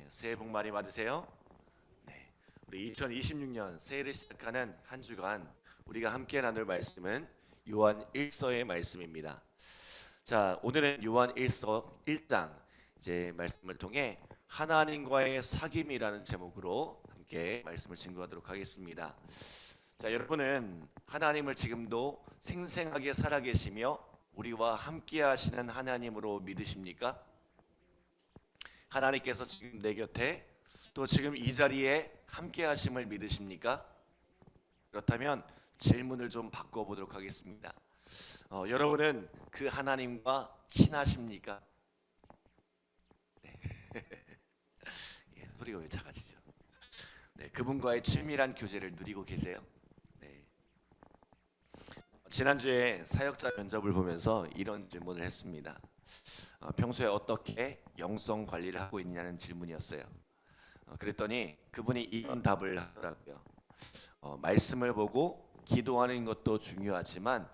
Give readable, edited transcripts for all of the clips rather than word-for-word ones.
새해 복 많이 받으세요. 네, 우리 2026년 새해를 시작하는 한 주간 우리가 함께 나눌 말씀은 요한 1서의 말씀입니다. 자, 오늘은 요한 1서 1장 이제 말씀을 통해 하나님과의 사귐이라는 제목으로 함께 말씀을 증거하도록 하겠습니다. 자, 여러분은 하나님을 지금도 생생하게 살아계시며 우리와 함께 하시는 하나님으로 믿으십니까? 하나님께서 지금 내 곁에 또 지금 이 자리에 함께 하심을 믿으십니까? 그렇다면 질문을 좀 바꿔보도록 하겠습니다. 여러분은 그 하나님과 친하십니까? 네. 예, 소리가 왜 작아지죠? 네, 그분과의 친밀한 교제를 누리고 계세요? 네. 지난주에 사역자 면접을 보면서 이런 질문을 했습니다. 평소에 어떻게 영성 관리를 하고 있냐는 질문이었어요. 그랬더니 그분이 이런 답을 하더라고요. 말씀을 보고 기도하는 것도 중요하지만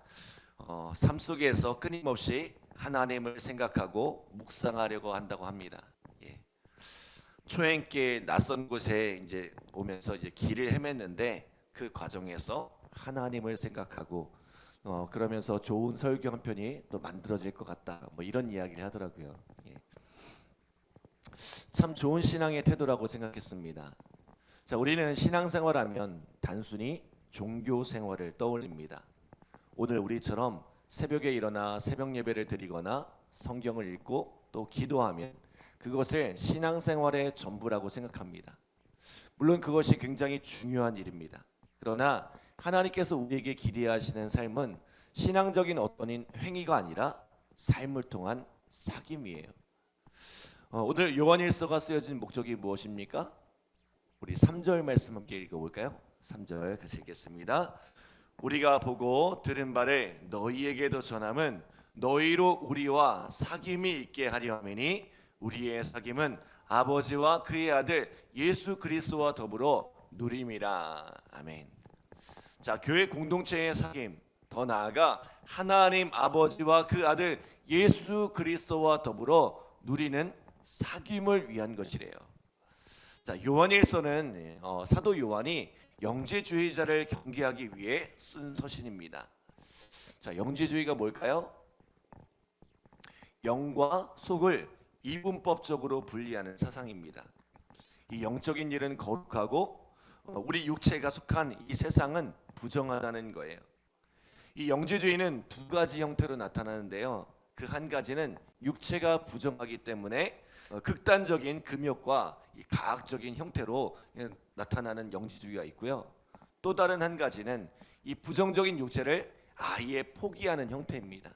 삶 속에서 끊임없이 하나님을 생각하고 묵상하려고 한다고 합니다. 예. 초행길 낯선 곳에 이제 오면서 이제 길을 헤맸는데 그 과정에서 하나님을 생각하고 그러면서 좋은 설교 한 편이 또 만들어질 것 같다. 뭐 이런 이야기를 하더라고요. 예. 참 좋은 신앙의 태도라고 생각했습니다. 자, 우리는 신앙생활하면 단순히 종교 생활을 떠올립니다. 오늘 우리처럼 새벽에 일어나 새벽 예배를 드리거나 성경을 읽고 또 기도하면 그것을 신앙생활의 전부라고 생각합니다. 물론 그것이 굉장히 중요한 일입니다. 그러나 하나님께서 우리에게 기대하시는 삶은 신앙적인 어떤 행위가 아니라 삶을 통한 사귐이에요. 오늘 요한일서가 쓰여진 목적이 무엇입니까? 우리 3절 말씀 함께 읽어볼까요? 3절 같이 읽겠습니다. 우리가 보고 들은 바를 너희에게도 전함은 너희로 우리와 사귐이 있게 하려 함이니 우리의 사귐은 아버지와 그의 아들 예수 그리스도와 더불어 누림이라. 아멘. 자, 교회 공동체의 사귐, 더 나아가 하나님 아버지와 그 아들 예수 그리스도와 더불어 누리는 사귐을 위한 것이래요. 자, 요한일서는 사도 요한이 영지주의자를 경계하기 위해 쓴 서신입니다. 자, 영지주의가 뭘까요? 영과 속을 이분법적으로 분리하는 사상입니다. 이 영적인 일은 거룩하고 우리 육체가 속한 이 세상은 부정하다는 거예요. 이 영지주의는 두 가지 형태로 나타나는데요. 그 한 가지는 육체가 부정하기 때문에 극단적인 금욕과 이 가학적인 형태로 나타나는 영지주의가 있고요. 또 다른 한 가지는 이 부정적인 육체를 아예 포기하는 형태입니다.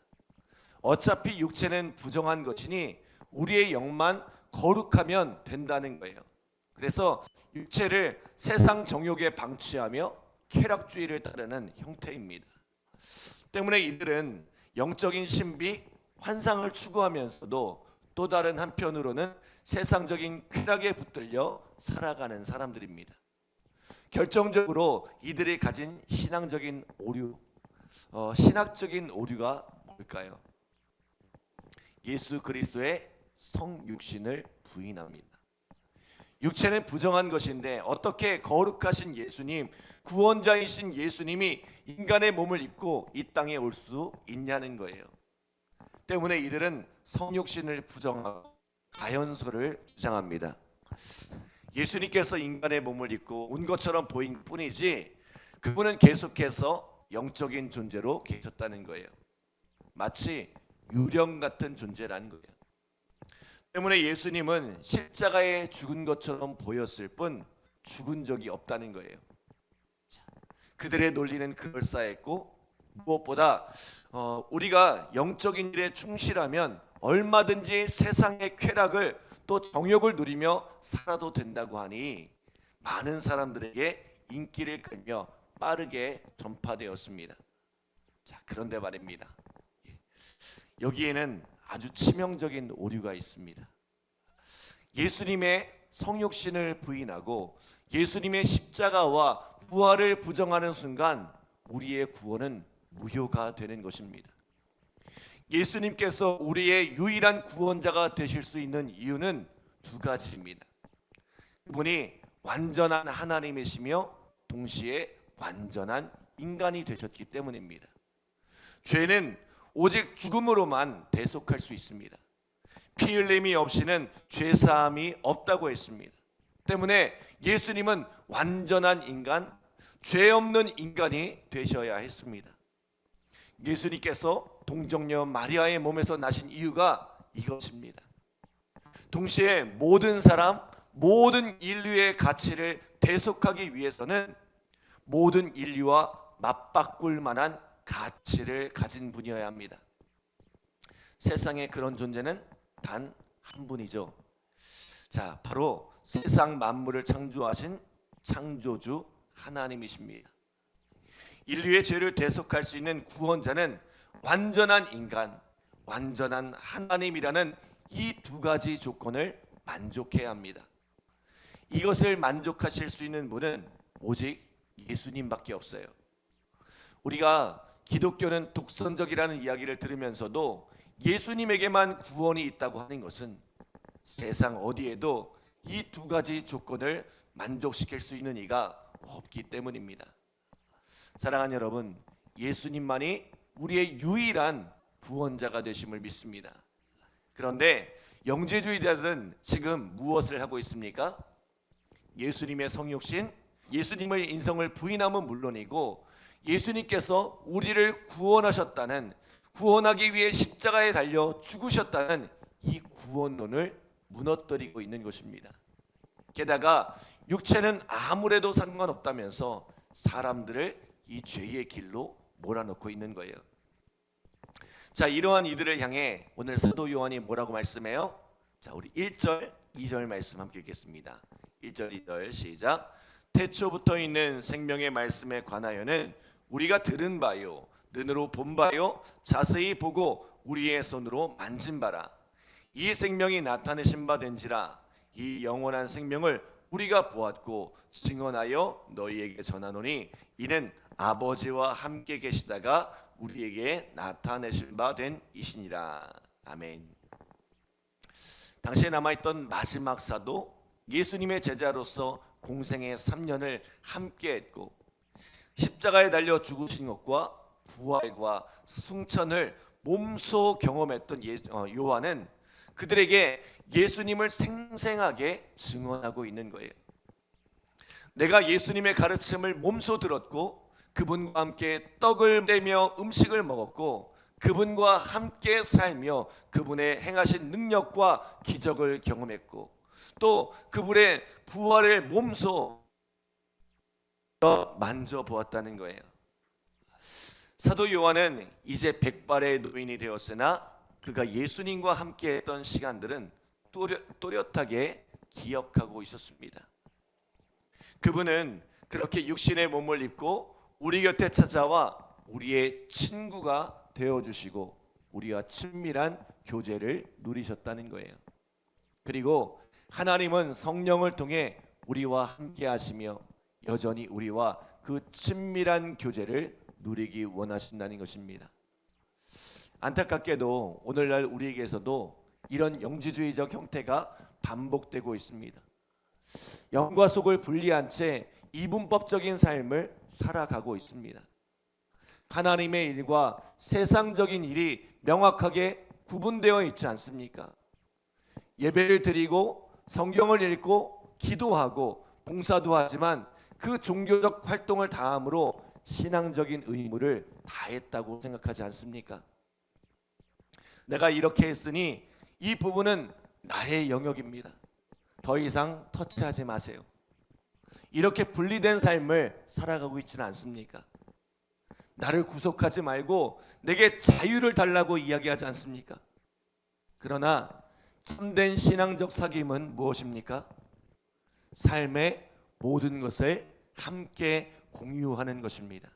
어차피 육체는 부정한 것이니 우리의 영만 거룩하면 된다는 거예요. 그래서 육체를 세상 정욕에 방치하며 쾌락주의를 따르는 형태입니다. 때문에 이들은 영적인 신비, 환상을 추구하면서도 또 다른 한편으로는 세상적인 쾌락에 붙들려 살아가는 사람들입니다. 결정적으로 이들이 가진 신앙적인 오류, 신학적인 오류가 뭘까요? 예수 그리스도의 성육신을 부인합니다. 육체는 부정한 것인데 어떻게 거룩하신 예수님, 구원자이신 예수님이 인간의 몸을 입고 이 땅에 올 수 있냐는 거예요. 때문에 이들은 성육신을 부정하고 가연서를 주장합니다. 예수님께서 인간의 몸을 입고 온 것처럼 보인 뿐이지 그분은 계속해서 영적인 존재로 계셨다는 거예요. 마치 유령 같은 존재라는 거예요. 때문에 예수님은 십자가에 죽은 것처럼 보였을 뿐 죽은 적이 없다는 거예요. 그들의 논리는 그럴싸했고 무엇보다 우리가 영적인 일에 충실하면 얼마든지 세상의 쾌락을 또 정욕을 누리며 살아도 된다고 하니 많은 사람들에게 인기를 끌며 빠르게 전파되었습니다. 자, 그런데 말입니다. 여기에는 아주 치명적인 오류가 있습니다. 예수님의 성육신을 부인하고 예수님의 십자가와 부활을 부정하는 순간 우리의 구원은 무효가 되는 것입니다. 예수님께서 우리의 유일한 구원자가 되실 수 있는 이유는 두 가지입니다. 그분이 완전한 하나님이시며 동시에 완전한 인간이 되셨기 때문입니다. 죄는 오직 죽음으로만 대속할 수 있습니다. 피 흘림이 없이는 죄사함이 없다고 했습니다. 때문에 예수님은 완전한 인간, 죄 없는 인간이 되셔야 했습니다. 예수님께서 동정녀 마리아의 몸에서 나신 이유가 이것입니다. 동시에 모든 사람, 모든 인류의 가치를 대속하기 위해서는 모든 인류와 맞바꿀 만한 가치를 가진 분이어야 합니다. 세상에 그런 존재는 단 한 분이죠. 자, 바로 세상 만물을 창조하신 창조주 하나님이십니다. 인류의 죄를 대속할 수 있는 구원자는 완전한 인간, 완전한 하나님이라는 이 두 가지 조건을 만족해야 합니다. 이것을 만족하실 수 있는 분은 오직 예수님밖에 없어요. 우리가 기독교는 독선적이라는 이야기를 들으면서도 예수님에게만 구원이 있다고 하는 것은 세상 어디에도 이 두 가지 조건을 만족시킬 수 있는 이가 없기 때문입니다. 사랑하는 여러분, 예수님만이 우리의 유일한 구원자가 되심을 믿습니다. 그런데 영재주의자들은 지금 무엇을 하고 있습니까? 예수님의 성육신, 예수님의 인성을 부인함은 물론이고 예수님께서 우리를 구원하셨다는, 구원하기 위해 십자가에 달려 죽으셨다는 이 구원론을 무너뜨리고 있는 것입니다. 게다가 육체는 아무래도 상관없다면서 사람들을 이 죄의 길로 몰아넣고 있는 거예요. 자, 이러한 이들을 향해 오늘 사도 요한이 뭐라고 말씀해요? 자, 우리 1절, 2절 말씀 함께 읽겠습니다. 1절, 2절 시작. 태초부터 있는 생명의 말씀에 관하여는 우리가 들은 바요, 눈으로 본 바요, 자세히 보고 우리의 손으로 만진 바라. 이 생명이 나타내신 바 된지라. 이 영원한 생명을 우리가 보았고 증언하여 너희에게 전하노니 이는 아버지와 함께 계시다가 우리에게 나타내신 바 된 이시니라. 아멘. 당시에 남아있던 마지막 사도, 예수님의 제자로서 공생의 3년을 함께했고 십자가에 달려 죽으신 것과 부활과 승천을 몸소 경험했던 요한은 그들에게 예수님을 생생하게 증언하고 있는 거예요. 내가 예수님의 가르침을 몸소 들었고 그분과 함께 떡을 떼며 음식을 먹었고 그분과 함께 살며 그분의 행하신 능력과 기적을 경험했고 또 그분의 부활을 몸소 만져보았다는 거예요. 사도 요한은 이제 백발의 노인이 되었으나 그가 예수님과 함께 했던 시간들은 또렷하게 기억하고 있었습니다. 그분은 그렇게 육신의 몸을 입고 우리 곁에 찾아와 우리의 친구가 되어주시고 우리와 친밀한 교제를 누리셨다는 거예요. 그리고 하나님은 성령을 통해 우리와 함께 하시며 여전히 우리와 그 친밀한 교제를 누리기 원하신다는 것입니다. 안타깝게도 오늘날 우리에게서도 이런 영지주의적 형태가 반복되고 있습니다. 영과 속을 분리한 채 이분법적인 삶을 살아가고 있습니다. 하나님의 일과 세상적인 일이 명확하게 구분되어 있지 않습니까? 예배를 드리고 성경을 읽고 기도하고 봉사도 하지만 그 종교적 활동을 다함으로 신앙적인 의무를 다했다고 생각하지 않습니까? 내가 이렇게 했으니 이 부분은 나의 영역입니다. 더 이상 터치하지 마세요. 이렇게 분리된 삶을 살아가고 있지는 않습니까? 나를 구속하지 말고 내게 자유를 달라고 이야기하지 않습니까? 그러나 참된 신앙적 사귐은 무엇입니까? 삶의 모든 것을 함께 공유하는 것입니다.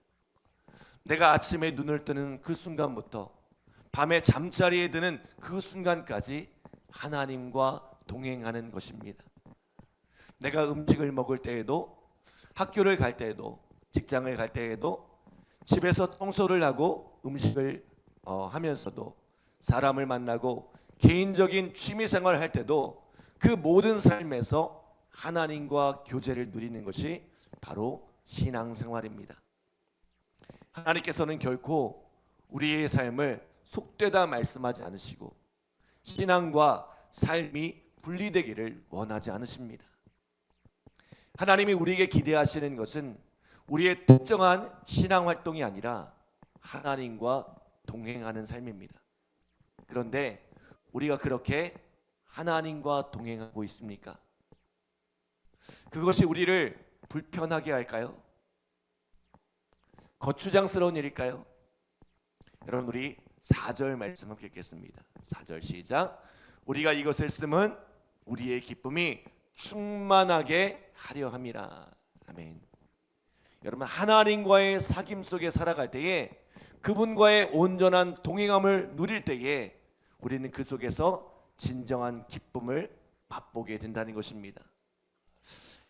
내가 아침에 눈을 뜨는 그 순간부터 밤에 잠자리에 드는 그 순간까지 하나님과 동행하는 것입니다. 내가 음식을 먹을 때에도, 학교를 갈 때에도, 직장을 갈 때에도, 집에서 청소를 하고 음식을 하면서도, 사람을 만나고 개인적인 취미 생활을 할 때도 그 모든 삶에서 하나님과 교제를 누리는 것이 바로 신앙생활입니다. 하나님께서는 결코 우리의 삶을 속되다 말씀하지 않으시고 신앙과 삶이 분리되기를 원하지 않으십니다. 하나님이 우리에게 기대하시는 것은 우리의 특정한 신앙 활동이 아니라 하나님과 동행하는 삶입니다. 그런데 우리가 그렇게 하나님과 동행하고 있습니까? 그것이 우리를 불편하게 할까요? 거추장스러운 일일까요? 여러분, 우리 4절 말씀 함께 읽겠습니다. 4절 시작. 우리가 이것을 쓰면 우리의 기쁨이 충만하게 하려 함이라. 아멘. 여러분, 하나님과의 사귐 속에 살아갈 때에 그분과의 온전한 동행함을 누릴 때에 우리는 그 속에서 진정한 기쁨을 맛보게 된다는 것입니다.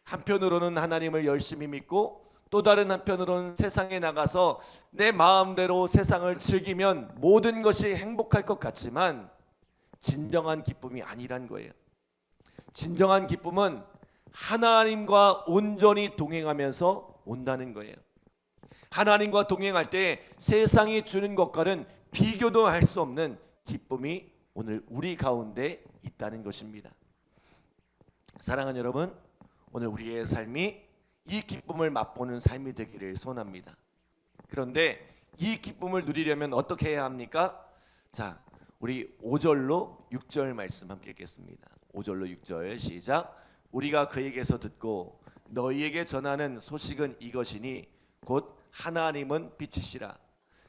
한편으로는 하나님을 열심히 믿고 또 다른 한편으로는 세상에 나가서 내 마음대로 세상을 즐기면 모든 것이 행복할 것 같지만 진정한 기쁨이 아니란 거예요. 진정한 기쁨은 하나님과 온전히 동행하면서 온다는 거예요. 하나님과 동행할 때 세상이 주는 것과는 비교도 할 수 없는 기쁨이 오늘 우리 가운데 있다는 것입니다. 사랑하는 여러분, 오늘 우리의 삶이 이 기쁨을 맛보는 삶이 되기를 소원합니다. 그런데 이 기쁨을 누리려면 어떻게 해야 합니까? 자, 우리 5절로 6절 말씀 함께 읽겠습니다. 5절로 6절 시작. 우리가 그에게서 듣고 너희에게 전하는 소식은 이것이니 곧 하나님은 빛이시라.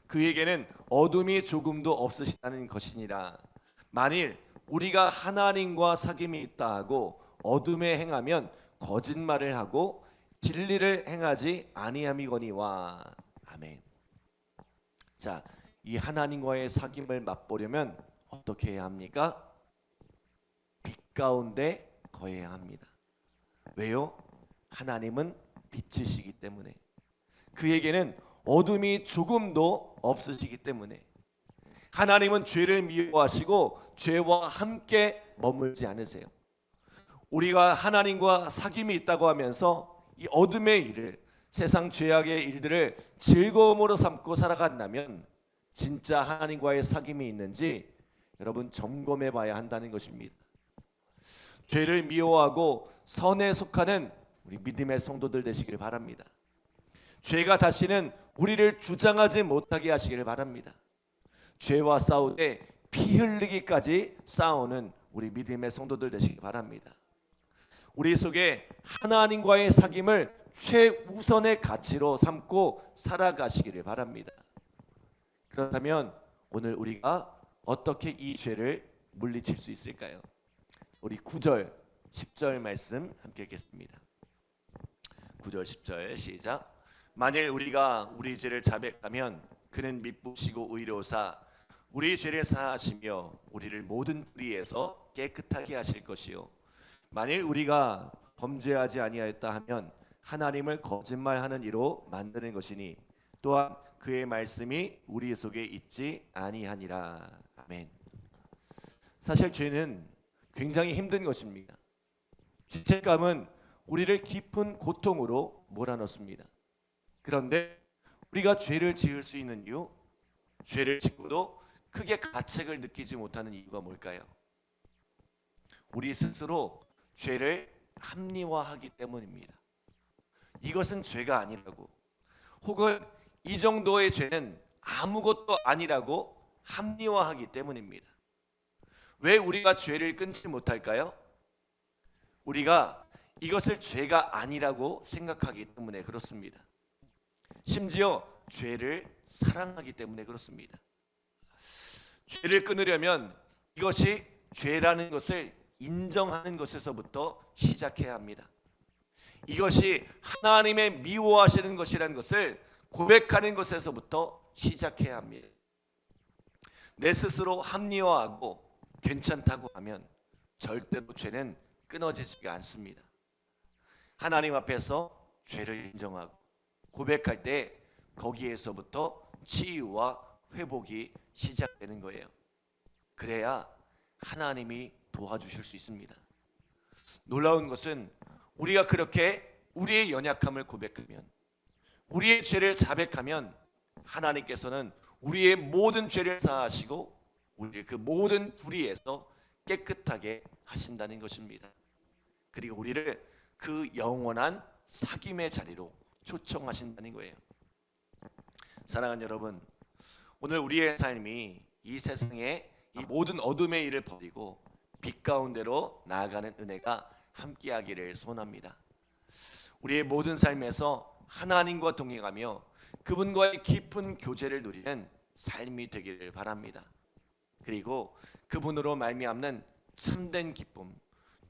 그에게는 어둠이 조금도 없으시다는 것이니라. 만일 우리가 하나님과 사귐이 있다 하고 어둠에 행하면 거짓말을 하고 진리를 행하지 아니함이거니와. 아멘. 자, 이 하나님과의 사귐을 맛보려면 어떻게 해야 합니까? 빛 가운데 거해야 합니다. 왜요? 하나님은 빛이시기 때문에, 그에게는 어둠이 조금도 없으시기 때문에, 하나님은 죄를 미워하시고 죄와 함께 머물지 않으세요. 우리가 하나님과 사귐이 있다고 하면서 이 어둠의 일을, 세상 죄악의 일들을 즐거움으로 삼고 살아간다면 진짜 하나님과의 사귐이 있는지 여러분 점검해 봐야 한다는 것입니다. 죄를 미워하고 선에 속하는 우리 믿음의 성도들 되시길 바랍니다. 죄가 다시는 우리를 주장하지 못하게 하시길 바랍니다. 죄와 싸우되 피 흘리기까지 싸우는 우리 믿음의 성도들 되시길 바랍니다. 우리 속에 하나님과의 사귐을 최우선의 가치로 삼고 살아가시기를 바랍니다. 그렇다면 오늘 우리가 어떻게 이 죄를 물리칠 수 있을까요? 우리 9절, 10절 말씀 함께 읽겠습니다. 9절, 10절 시작. 만일 우리가 우리 죄를 자백하면 그는 미쁘시고 의로우사 우리 죄를 사하시며 우리를 모든 불의에서 깨끗하게 하실 것이요 만일 우리가 범죄하지 아니하였다 하면 하나님을 거짓말하는 이로 만드는 것이니 또한 그의 말씀이 우리 속에 있지 아니하니라. 아멘. 사실 죄는 굉장히 힘든 것입니다. 죄책감은 우리를 깊은 고통으로 몰아넣습니다. 그런데 우리가 죄를 지을 수 있는 이유, 죄를 짓고도 크게 가책을 느끼지 못하는 이유가 뭘까요? 우리 스스로 죄를 합리화하기 때문입니다. 이것은 죄가 아니라고, 혹은 이 정도의 죄는 아무것도 아니라고 합리화하기 때문입니다. 왜 우리가 죄를 끊지 못할까요? 우리가 이것을 죄가 아니라고 생각하기 때문에 그렇습니다. 심지어 죄를 사랑하기 때문에 그렇습니다. 죄를 끊으려면 이것이 죄라는 것을 인정하는 것에서부터 시작해야 합니다. 이것이 하나님의 미워하시는 것이라는 것을 고백하는 것에서부터 시작해야 합니다. 내 스스로 합리화하고 괜찮다고 하면 절대로 죄는 끊어지지가 않습니다. 하나님 앞에서 죄를 인정하고 고백할 때 거기에서부터 치유와 회복이 시작되는 거예요. 그래야 하나님이 도와주실 수 있습니다. 놀라운 것은 우리가 그렇게 우리의 연약함을 고백하면, 우리의 죄를 자백하면 하나님께서는 우리의 모든 죄를 사하시고 우리의 그 모든 불의에서 깨끗하게 하신다는 것입니다. 그리고 우리를 그 영원한 사귐의 자리로 초청하신다는 거예요. 사랑하는 여러분, 오늘 우리의 삶이 이 세상의 이 모든 어둠의 일을 버리고 빛 가운데로 나아가는 은혜가 함께하기를 소원합니다. 우리의 모든 삶에서 하나님과 동행하며 그분과의 깊은 교제를 누리는 삶이 되기를 바랍니다. 그리고 그분으로 말미암는 참된 기쁨,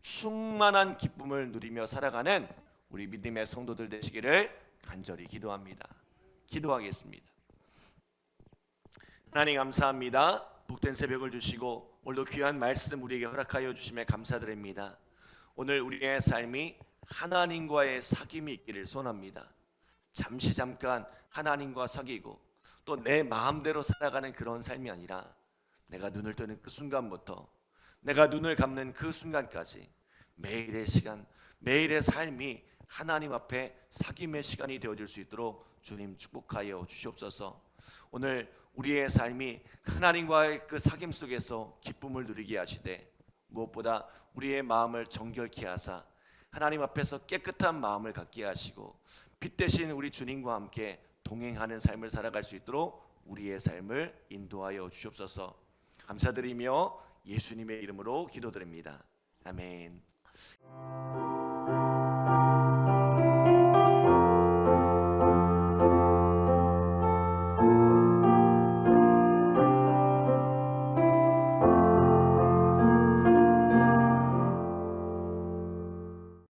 충만한 기쁨을 누리며 살아가는 우리 믿음의 성도들 되시기를 간절히 기도합니다. 기도하겠습니다. 하나님 감사합니다. 복된 새벽을 주시고 오늘도 귀한 말씀 우리에게 허락하여 주심에 감사드립니다. 오늘 우리의 삶이 하나님과의 사귐이 있기를 소원합니다. 잠깐 하나님과 사귀고 또 내 마음대로 살아가는 그런 삶이 아니라 내가 눈을 뜨는 그 순간부터 내가 눈을 감는 그 순간까지 매일의 시간, 매일의 삶이 하나님 앞에 사귐의 시간이 되어질 수 있도록 주님 축복하여 주시옵소서. 오늘 우리의 삶이 하나님과의 그 사귐 속에서 기쁨을 누리게 하시되 무엇보다 우리의 마음을 정결케 하사 하나님 앞에서 깨끗한 마음을 갖게 하시고 빛 대신 우리 주님과 함께 동행하는 삶을 살아갈 수 있도록 우리의 삶을 인도하여 주시옵소서. 감사드리며 예수님의 이름으로 기도드립니다. 아멘.